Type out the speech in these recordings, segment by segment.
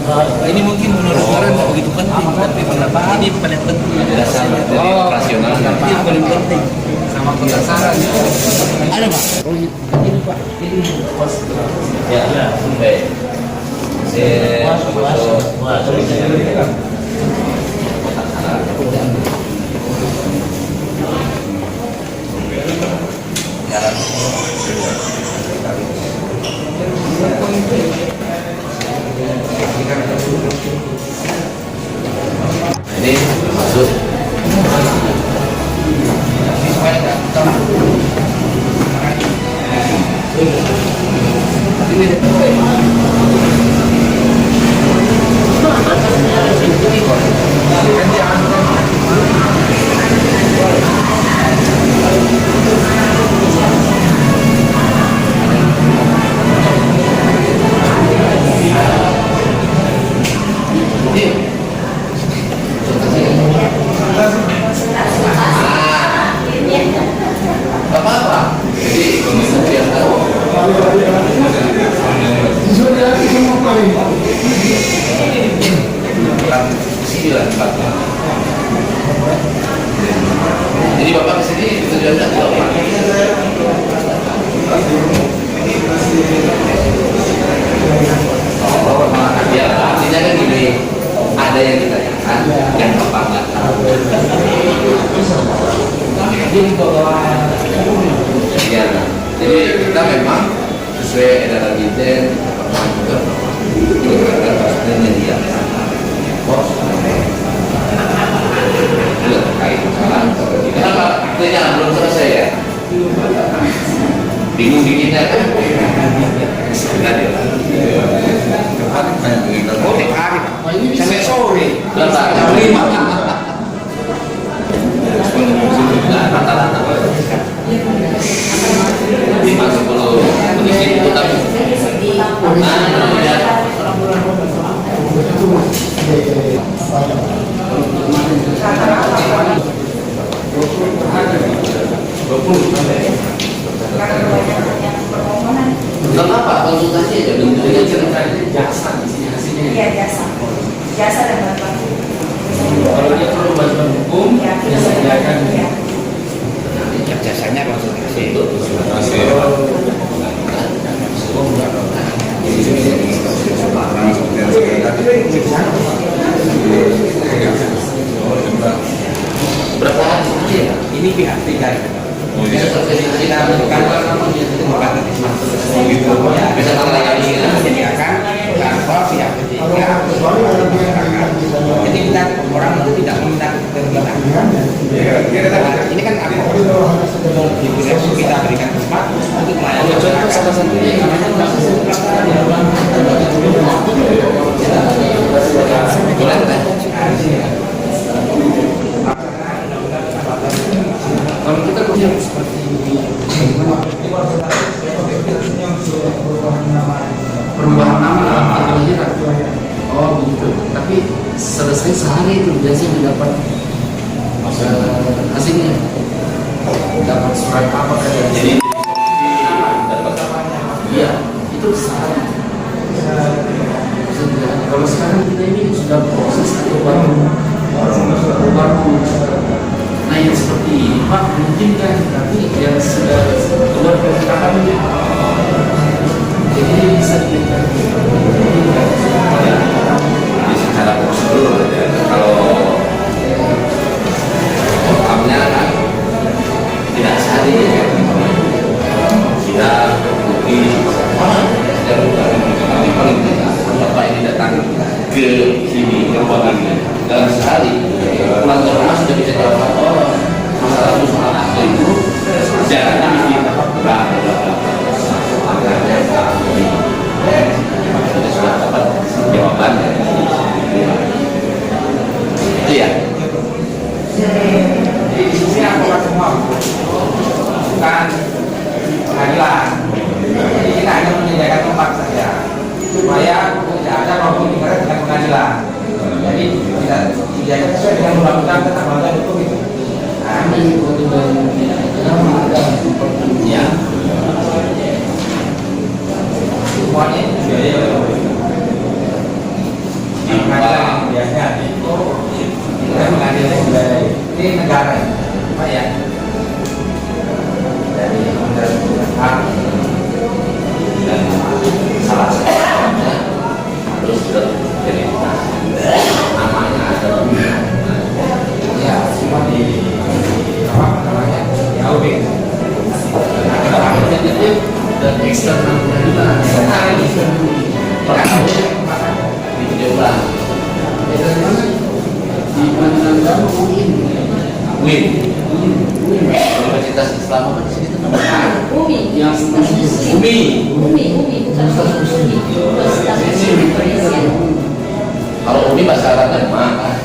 Ini mungkin menurut orang nggak begitu penting, tapi kenapa ini paling penting. Dasar dari operasional. Ini paling penting. Sama pemasaran. Ada Pak? Oh ini Pak. Ini pos. Ya, baik. Ini masuk. Jadi Bapak kesini tujuannya apa? Ya, artinya kan gini, ada yang ditanyakan yang Bapak nggak tahu. Ya, jadi kita memang sesuai edaran Dirjen juga menyediakan pos juga terkait masalah. Kenapa artinya belum selesai ya? Bingung bikinnya kan? Sampai sore. Jam 5. Rata-rata 5-10 menit itu tapi kenapa konsultasi aja bentuknya ceritanya jasa di sini hasilnya? Iya jasa dan bantuan hukum. Kalau dia perlu bantuan hukum, Ya, dia sediakan. ya. Jasanya konsultasi. Berapa hari ya? Ini pihak tiga. Kita kantor namun dia bukan bisa lagi Menyediakan kantor pihak ketiga. Jadi kita orang itu tidak meminta kegiatan. Ini kan aku kita berikan kesempatan untuk melayani. contoh salah satunya Kalau kita punya seperti perubahan nama oh begitu. Tapi selesai sehari itu biasanya dapat hasilnya, dapat surat apa kayak jadi iya itu sehari. Kalau sekarang kita ini sudah proses atau baru nah yang seperti ini Pak mungkin kan tapi yang sudah keluar percakapan jadi bisa dilihat secara prosedur ya. Kalau outcome-nya kan tidak sehari ya. Kita bukti tapi paling tidak Bapak ini datang ke sini ke ruang ini dalam sehari pulang ke rumah sudah bisa jawab masalah itu jangan bikin makanya kami sudah dapat jawaban itu ya. jadi di sini aku semua bukan pengadilan. Jadi kita hanya menyediakan tempat saja supaya tidak ada konflik dengan pengadilan. Jadi tidak dijaga sesuai dengan undang-undang tentang bantuan hukum itu. Nah, ini Ya. semuanya biaya. Win. Universitas Islam apa di sini tuh namanya? Umi. Umi. Bukan Umi. Universitas Indonesia. Kalau Umi bahasa Arab kan mah.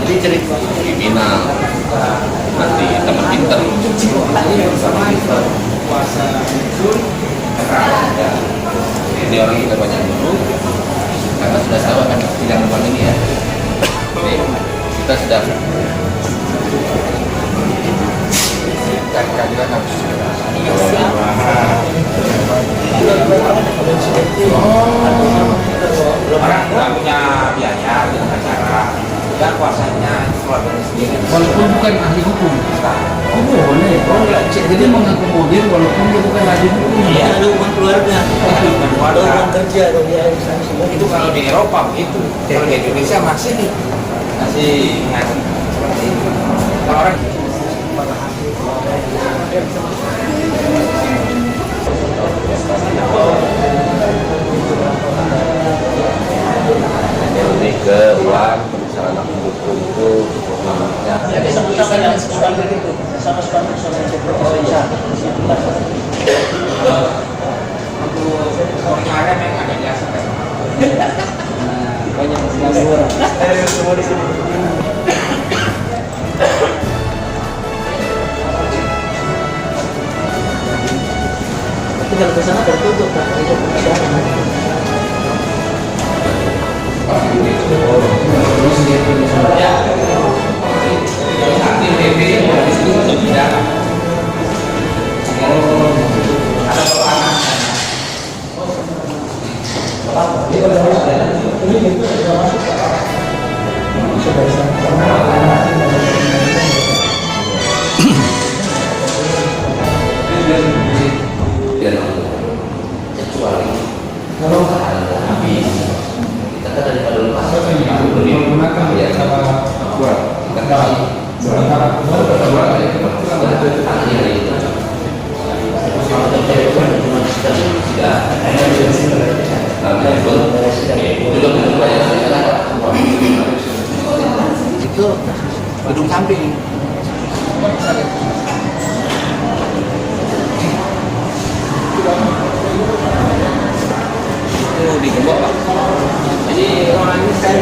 Jadi cerita kriminal nanti teman pinter ini orang kita banyak dulu karena sudah tahu akan sidang depan ini ya. Jadi kita sudah dan keadilan harus orang nggak punya biaya dengan acara dan kuasanya keluarganya sendiri walaupun bukan ahli hukum. Oh boleh. Jadi mengakomodir walaupun dia bukan ahli hukum. Iya. Ada hubungan keluarga, ada hubungan kerja, atau dia semua itu kalau di Eropa begitu, kalau di Indonesia masih ngasih seperti itu. Kalau orang lebih ke uang permasalahan hukum itu jadi sama-sama yang sesuatu itu, sama-sama sesuatu yang kemarin yang agak biasa. Banyak sekali orang. Semua di sini. Tapi kalau ke sana tertutup, tak ada perjalanan. Nanti PP di situ masuk di dalam. Ada perubahan. Dan kecuali kalau habis kita kan daripada lepas Menggunakan ya cara buat kita kali buat tangannya dari itu kalau kita cuma sekali tidak Itu gedung samping. Itu digembok Pak. Jadi orang ini kan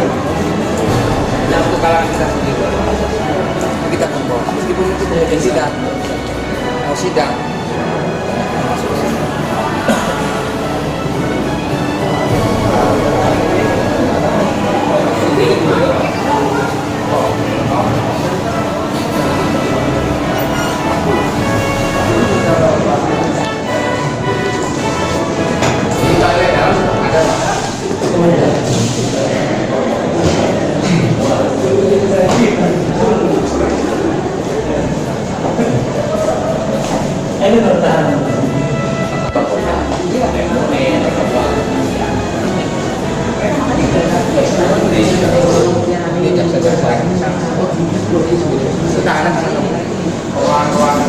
yang untuk kalangan kita sendiri. Kita gembok. Meskipun itu kemudian sidang, mau sidang. Ini bertahan. Ini jaksa-jaksa sekarang ruang-ruang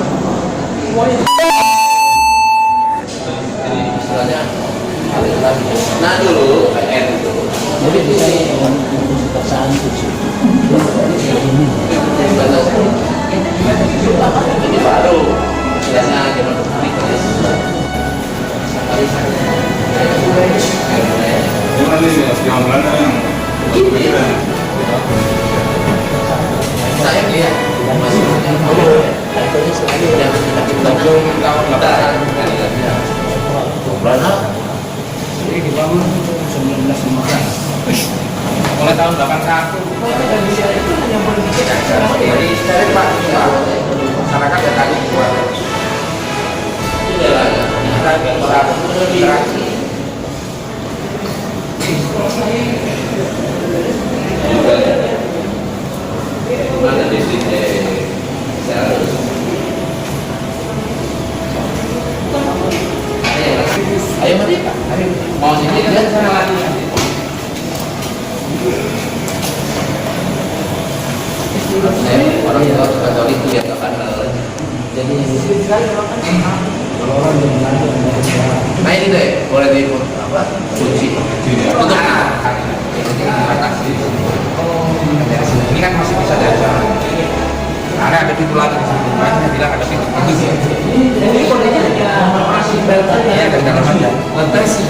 jadi istilahnya nah dulu PR itu Jadi bisa dengan kesaksian itu. ini baru istilahnya zaman publik saya lihat masih Itu sekali yang kita tahun 80-an. berapa Ini dibangun 1915. Mulai tahun 81. Jadi dari Pak masyarakat yang tadi buat sudah lah kita bisa berinteraksi. juga mana di sini saya harus ayo mari Pak ayo mau sini kan sana lagi saya orang tua Katolik itu ya akan jadi nah ini deh boleh di apa kunci Untuk anak ini dibatasi. Ini kan masih bisa jajan. Ada pintu lagi di sini. Banyak bilang ada pintu. ini kodenya masih belt aja. Iya, dari dalam aja. Lantai sih